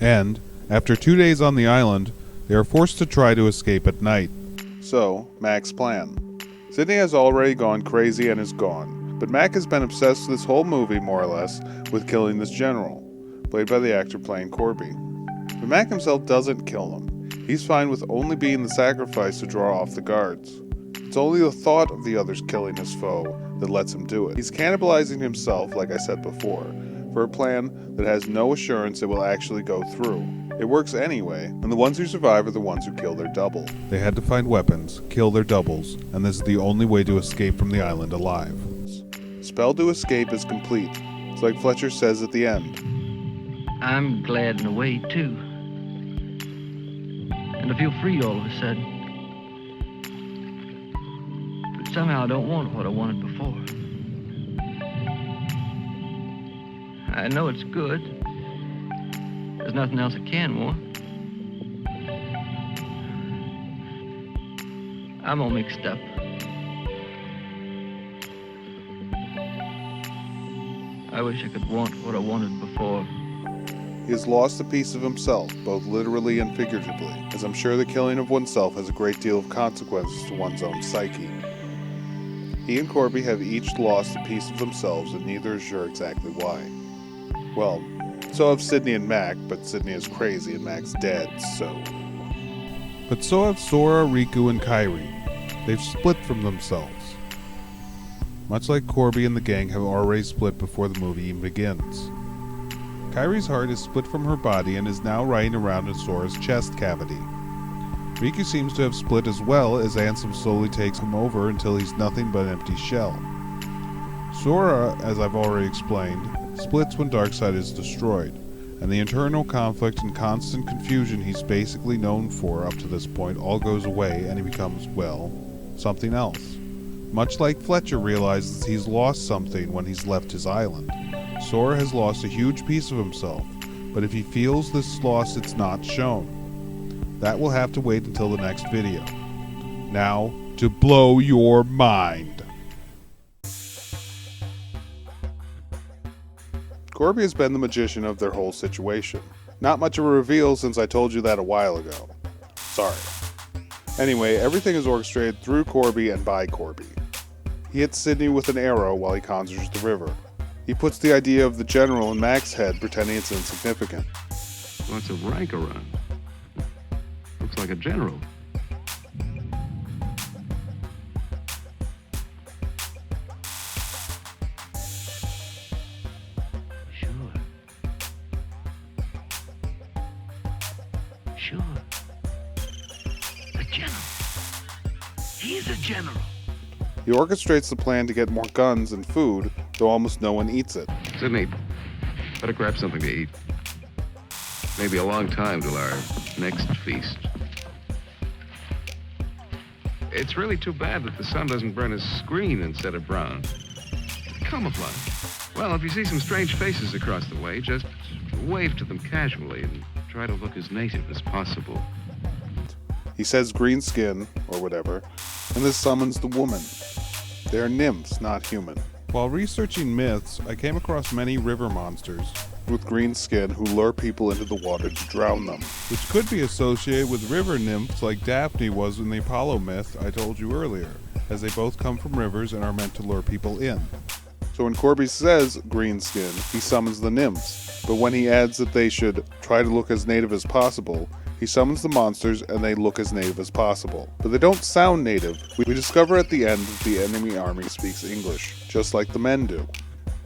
And, after 2 days on the island, they are forced to try to escape at night. So, Mac's plan. Sydney has already gone crazy and is gone, but Mac has been obsessed this whole movie, more or less, with killing this general, played by the actor playing Corby. But Mac himself doesn't kill him. He's fine with only being the sacrifice to draw off the guards. It's only the thought of the others killing his foe that lets him do it. He's cannibalizing himself, like I said before, for a plan that has no assurance it will actually go through. It works anyway, and the ones who survive are the ones who kill their double. They had to find weapons, kill their doubles, and this is the only way to escape from the island alive. Spell to escape is complete. It's like Fletcher says at the end. I'm glad in a way, too. and to feel free all of a sudden. But somehow I don't want what I wanted before. I know it's good. There's nothing else I can want. I'm all mixed up. I wish I could want what I wanted before. He has lost a piece of himself, both literally and figuratively, as I'm sure the killing of oneself has a great deal of consequences to one's own psyche. He and Corby have each lost a piece of themselves, and neither is sure exactly why. Well, so have Sidney and Mac, but Sidney is crazy and Mac's dead, so... But so have Sora, Riku, and Kairi. They've split from themselves. Much like Corby and the gang have already split before the movie even begins. Kairi's heart is split from her body and is now riding around in Sora's chest cavity. Riku seems to have split as well, as Ansem slowly takes him over until he's nothing but an empty shell. Sora, as I've already explained, splits when Darkseid is destroyed, and the internal conflict and constant confusion he's basically known for up to this point all goes away and he becomes, well, something else. Much like Fletcher realizes he's lost something when he's left his island, Sora has lost a huge piece of himself, but if he feels this loss, it's not shown. That will have to wait until the next video. Now, to blow your mind. Corby has been the magician of their whole situation. Not much of a reveal since I told you that a while ago. Sorry. Anyway, everything is orchestrated through Corby and by Corby. He hits Sidney with an arrow while he conjures the river. He puts the idea of the general in Mac's head, pretending it's insignificant. Lots of rank around. Looks like a general. Sure. The general. He's a general. He orchestrates the plan to get more guns and food, though almost no one eats it. Sidney, better grab something to eat. Maybe a long time till our next feast. It's really too bad that the sun doesn't burn his screen instead of brown. Camouflage. Well, if you see some strange faces across the way, just wave to them casually and try to look as native as possible. He says green skin, or whatever, and this summons the woman. They are nymphs, not human. While researching myths, I came across many river monsters with green skin who lure people into the water to drown them, which could be associated with river nymphs like Daphne was in the Apollo myth I told you earlier, as they both come from rivers and are meant to lure people in. So when Corby says green skin, he summons the nymphs, but when he adds that they should try to look as native as possible, he summons the monsters and they look as native as possible. But they don't sound native. We discover at the end that the enemy army speaks English, just like the men do,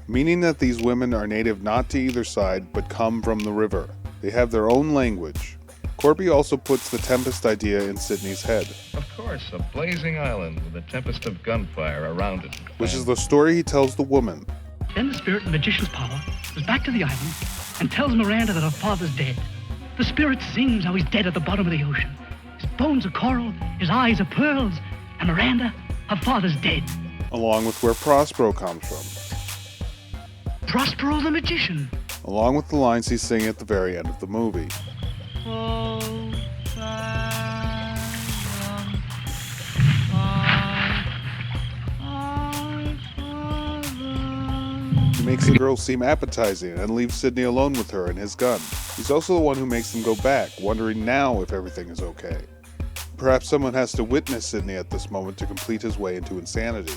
meaning that these women are native not to either side, but come from the river. They have their own language. Corby also puts the Tempest idea in Sidney's head. Of course, a blazing island with a tempest of gunfire around it. Which is the story he tells the woman. Then the spirit and magician's power goes back to the island and tells Miranda that her father's dead. The spirit sings how he's dead at the bottom of the ocean. His bones are coral, his eyes are pearls, and Miranda, her father's dead. Along with where Prospero comes from. Prospero the magician. Along with the lines he's singing at the very end of the movie. He makes the girl seem appetizing and leaves Sidney alone with her and his gun. He's also the one who makes them go back, wondering now if everything is okay. Perhaps someone has to witness Sidney at this moment to complete his way into insanity.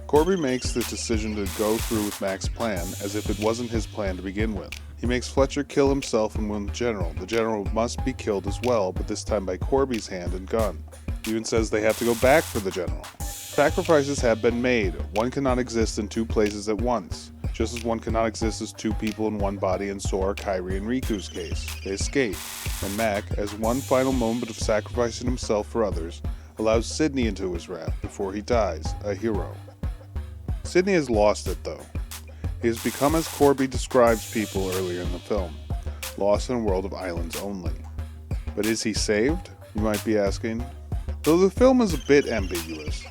Corby makes the decision to go through with Mac's plan as if it wasn't his plan to begin with. He makes Fletcher kill himself and wound the general. The general must be killed as well, but this time by Corby's hand and gun. He even says they have to go back for the general. Sacrifices have been made. One cannot exist in two places at once, just as one cannot exist as two people in one body in Sora, Kairi, and Riku's case. They escape, and Mac, as one final moment of sacrificing himself for others, allows Sidney into his wrath before he dies, a hero. Sidney has lost it though. He has become as Corby describes people earlier in the film, lost in a world of islands only. But is he saved? you might be asking? Though the film is a bit ambiguous,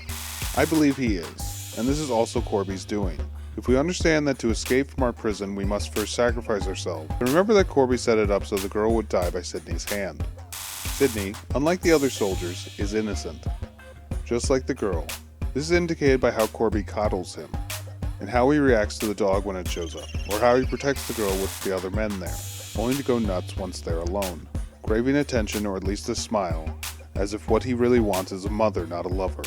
I believe he is, and this is also Corby's doing. If we understand that to escape from our prison we must first sacrifice ourselves, then remember that Corby set it up so the girl would die by Sydney's hand. Sydney, unlike the other soldiers, is innocent. Just like the girl. This is indicated by how Corby coddles him, and how he reacts to the dog when it shows up, or how he protects the girl with the other men there, only to go nuts once they're alone, craving attention or at least a smile, as if what he really wants is a mother, not a lover.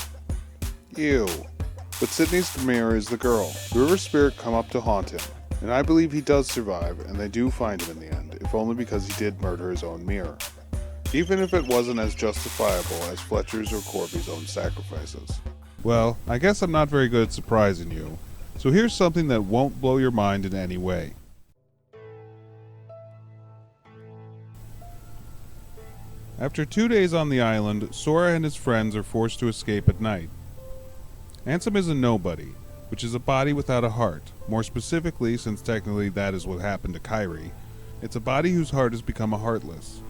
Ew. But Sydney's mirror is the girl. The river spirit come up to haunt him, and I believe he does survive, and they do find him in the end, if only because he did murder his own mirror. Even if it wasn't as justifiable as Fletcher's or Corby's own sacrifices. Well, I guess I'm not very good at surprising you, so here's something that won't blow your mind in any way. After 2 days on the island, Sora and his friends are forced to escape at night. Ansem is a nobody, which is a body without a heart. More specifically, since technically that is what happened to Kyrie, it's a body whose heart has become a heartless.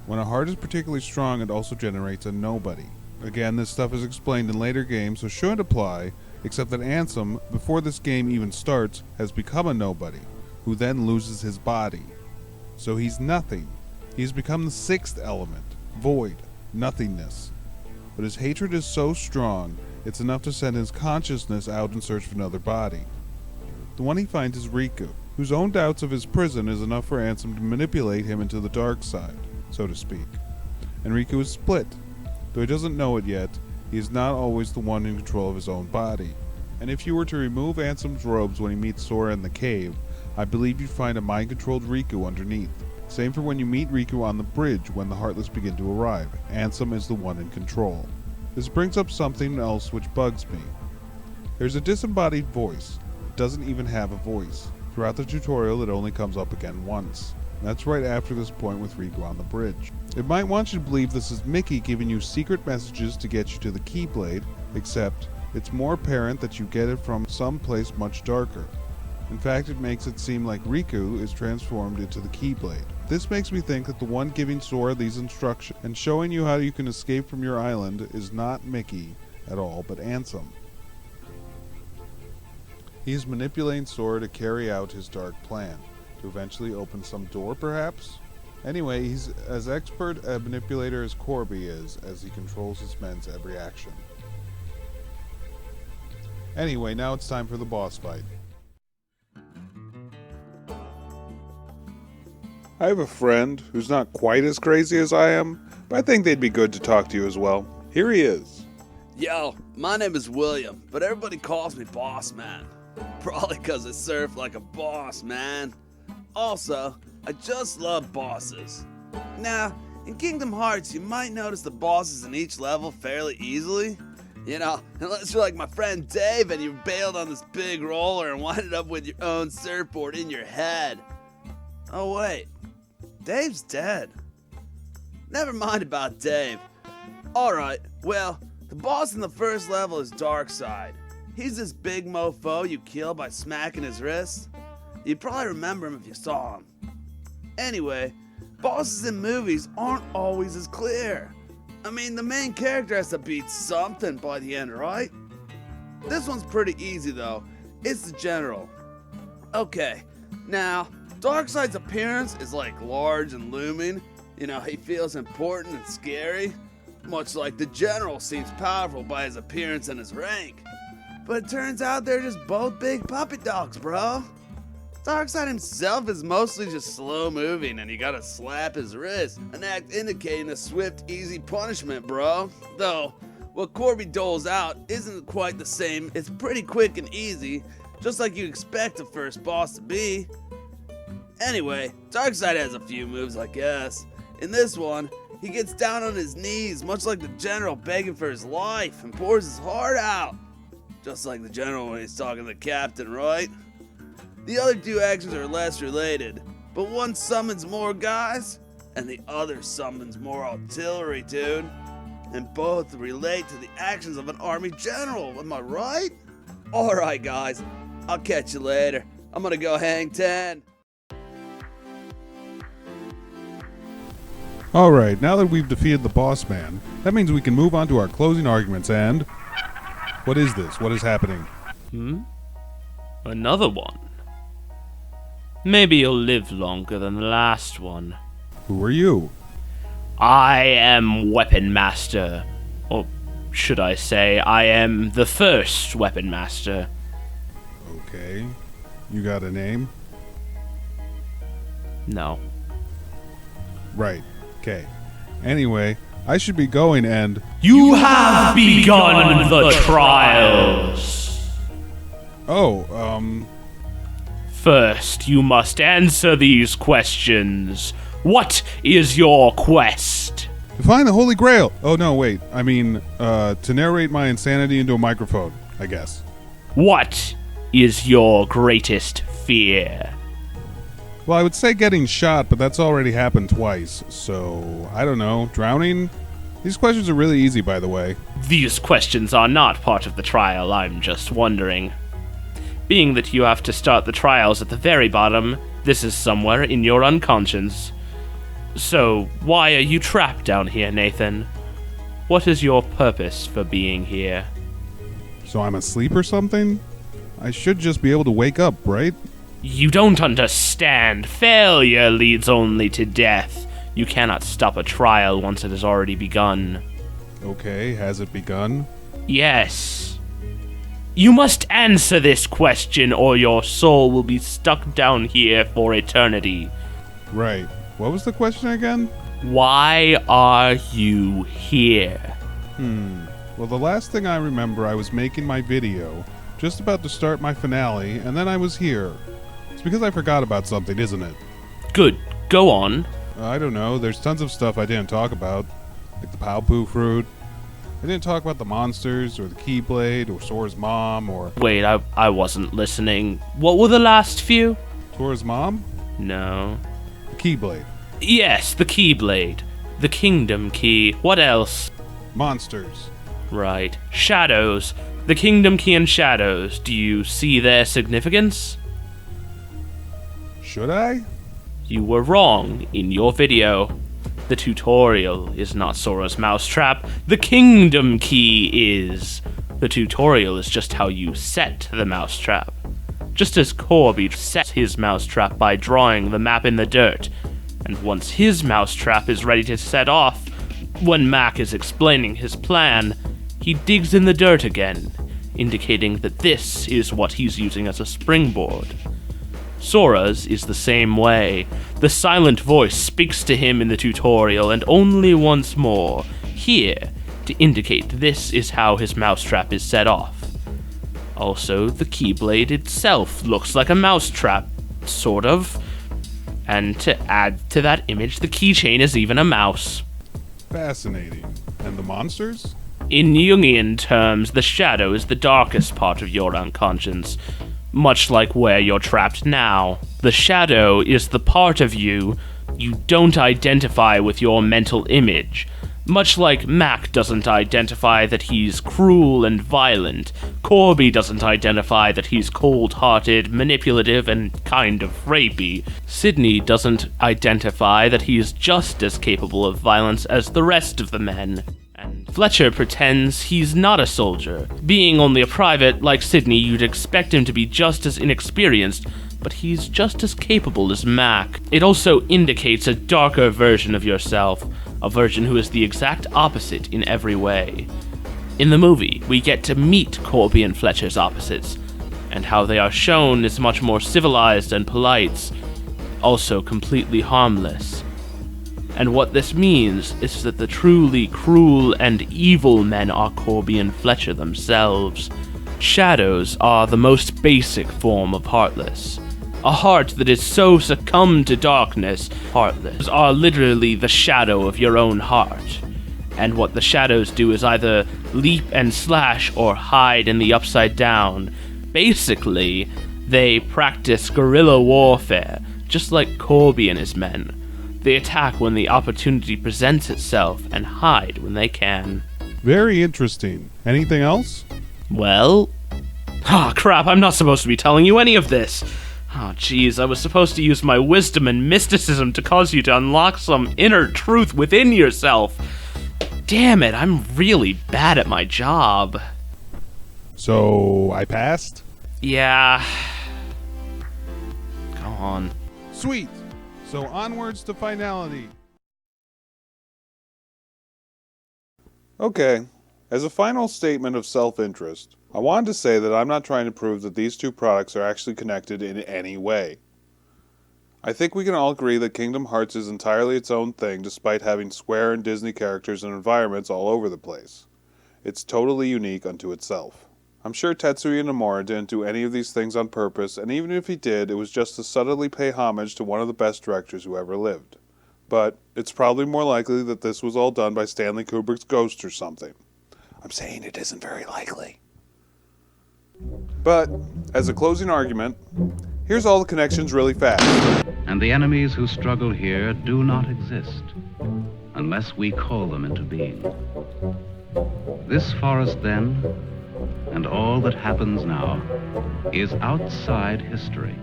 When a heart is particularly strong, it also generates a nobody. Again, this stuff is explained in later games, so shouldn't apply, except that Ansem, before this game even starts, has become a nobody, who then loses his body. So he's nothing. He's become the sixth element, void, nothingness. But his hatred is so strong, it's enough to send his consciousness out in search of another body. The one he finds is Riku, whose own doubts of his prison is enough for Ansem to manipulate him into the dark side, so to speak. And Riku is split. Though he doesn't know it yet, he is not always the one in control of his own body. And if you were to remove Ansem's robes when he meets Sora in the cave, I believe you'd find a mind-controlled Riku underneath. Same for when you meet Riku on the bridge when the Heartless begin to arrive. Ansem is the one in control. This brings up something else which bugs me. There's a disembodied voice. It doesn't even have a voice. Throughout the tutorial it only comes up again once. That's right after this point with Riku on the bridge. It might want you to believe this is Mickey giving you secret messages to get you to the Keyblade, except it's more apparent that you get it from some place much darker. In fact, it makes it seem like Riku is transformed into the Keyblade. This makes me think that the one giving Sora these instructions and showing you how you can escape from your island is not Mickey at all, but Ansem. He is manipulating Sora to carry out his dark plan. To eventually open some door, perhaps? Anyway, he's as expert a manipulator as Corby is, as he controls his men's every action. Anyway, now it's time for the boss fight. I have a friend who's not quite as crazy as I am, but I think they'd be good to talk to you as well. Here he is. Yo, my name is William, but everybody calls me Bossman. Probably because I surf like a boss, man. Also, I just love bosses. Now, in Kingdom Hearts, you might notice the bosses in each level fairly easily. You know, unless you're like my friend Dave and you bailed on this big roller and winded up with your own surfboard in your head. Oh wait, Dave's dead. Never mind about Dave. Alright, well, the boss in the first level is Darkseid. He's this big mofo you kill by smacking his wrist. You'd probably remember him if you saw him. Anyway, bosses in movies aren't always as clear. I mean, the main character has to beat something by the end, right? This one's pretty easy though. It's the General. Okay, now, Darkseid's appearance is like large and looming. You know, he feels important and scary. Much like the General seems powerful by his appearance and his rank. But it turns out they're just both big puppy dogs, bro. Darkseid himself is mostly just slow moving and you gotta slap his wrist, an act indicating a swift, easy punishment, bro. Though, what Corby doles out isn't quite the same. It's pretty quick and easy, just like you expect a first boss to be. Anyway, Darkseid has a few moves, I guess. In this one, he gets down on his knees, much like the General begging for his life, and pours his heart out. Just like the General when he's talking to the Captain, right? The other two actions are less related, but one summons more guys, and the other summons more artillery, dude. And both relate to the actions of an army general, am I right? Alright guys, I'll catch you later. I'm gonna go hang 10. Alright, now that we've defeated the boss man, that means we can move on to our closing arguments and... What is this? What is happening? Another one. Maybe you'll live longer than the last one. Who are you? I am Weapon Master. Or should I say, I am the first Weapon Master. Okay. You got a name? No. Right. Okay. Anyway, I should be going and... You have begun the trials! First, you must answer these questions. What is your quest? To find the Holy Grail! Oh, no, wait. I mean, to narrate my insanity into a microphone, I guess. What is your greatest fear? Well, I would say getting shot, but that's already happened twice, so... I don't know. Drowning? These questions are really easy, by the way. These questions are not part of the trial, I'm just wondering. Being that you have to start the trials at the very bottom, this is somewhere in your unconscious. So, why are you trapped down here, Nathan? What is your purpose for being here? So I'm asleep or something? I should just be able to wake up, right? You don't understand. Failure leads only to death. You cannot stop a trial once it has already begun. Okay, has it begun? Yes. You must answer this question or your soul will be stuck down here for eternity. Right. What was the question again? Why are you here? Well, the last thing I remember, I was making my video, just about to start my finale, and then I was here. It's because I forgot about something, isn't it? Good. Go on. I don't know. There's tons of stuff I didn't talk about. Like the Paopu fruit. I didn't talk about the monsters, or the Keyblade, or Sora's mom, or... Wait, I wasn't listening. What were the last few? Sora's mom? No. The Keyblade. Yes, the Keyblade. The Kingdom Key. What else? Monsters. Right. Shadows. The Kingdom Key and Shadows. Do you see their significance? Should I? You were wrong in your video. The tutorial is not Sora's mousetrap. The Kingdom Key is. The tutorial is just how you set the mousetrap. Just as Corby set his mousetrap by drawing the map in the dirt. And once his mousetrap is ready to set off, when Mac is explaining his plan, he digs in the dirt again, indicating that this is what he's using as a springboard. Sora's is the same way. The silent voice speaks to him in the tutorial and only once more, here, to indicate this is how his mousetrap is set off. Also, the Keyblade itself looks like a mousetrap, sort of. And to add to that image, the keychain is even a mouse. Fascinating. And the monsters? In Jungian terms, the shadow is the darkest part of your unconscious. Much like where you're trapped now. The shadow is the part of you don't identify with your mental image. Much like Mac doesn't identify that he's cruel and violent, Corby doesn't identify that he's cold-hearted, manipulative, and kind of rapey. Sydney doesn't identify that he's just as capable of violence as the rest of the men. And Fletcher pretends he's not a soldier. Being only a private, like Sydney, you'd expect him to be just as inexperienced, but he's just as capable as Mac. It also indicates a darker version of yourself, a version who is the exact opposite in every way. In the movie, we get to meet Corby and Fletcher's opposites, and how they are shown is much more civilized and polite, also completely harmless. And what this means is that the truly cruel and evil men are Corby and Fletcher themselves. Shadows are the most basic form of Heartless. A heart that is so succumbed to darkness, Heartless, are literally the shadow of your own heart. And what the shadows do is either leap and slash or hide in the upside down. Basically, they practice guerrilla warfare, just like Corby and his men. They attack when the opportunity presents itself and hide when they can. Very interesting. Anything else? Well... crap, I'm not supposed to be telling you any of this. Oh, jeez, I was supposed to use my wisdom and mysticism to cause you to unlock some inner truth within yourself. Damn it, I'm really bad at my job. So, I passed? Yeah. Go on. Sweet! So onwards to finality. Okay, as a final statement of self-interest, I wanted to say that I'm not trying to prove that these two products are actually connected in any way. I think we can all agree that Kingdom Hearts is entirely its own thing despite having Square and Disney characters and environments all over the place. It's totally unique unto itself. I'm sure Tetsuya Nomura didn't do any of these things on purpose, and even if he did, it was just to subtly pay homage to one of the best directors who ever lived. But it's probably more likely that this was all done by Stanley Kubrick's ghost or something. I'm saying it isn't very likely. But, as a closing argument, here's all the connections really fast. And the enemies who struggle here do not exist unless we call them into being. This forest, then, and all that happens now, is outside history.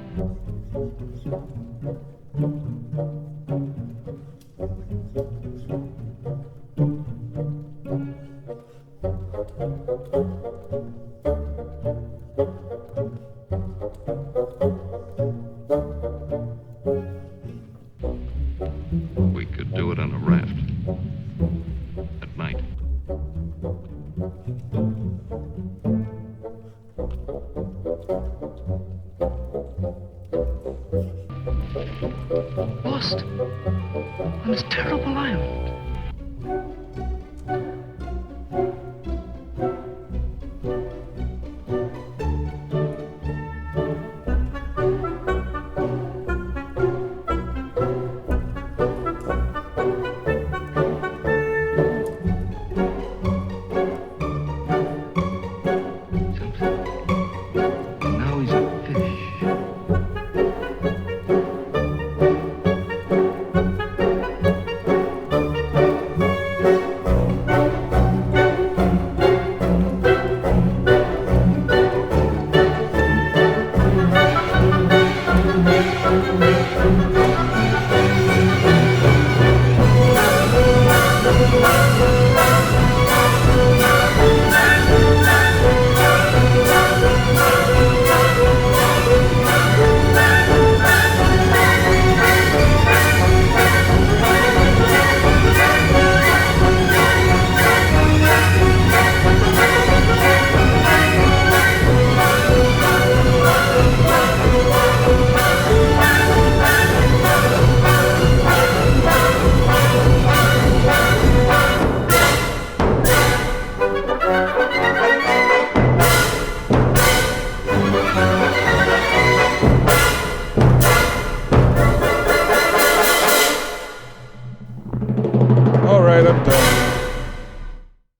We could do it on a raft. At night. Lost on this terrible island. Now he's a fish. Alright, I'm done.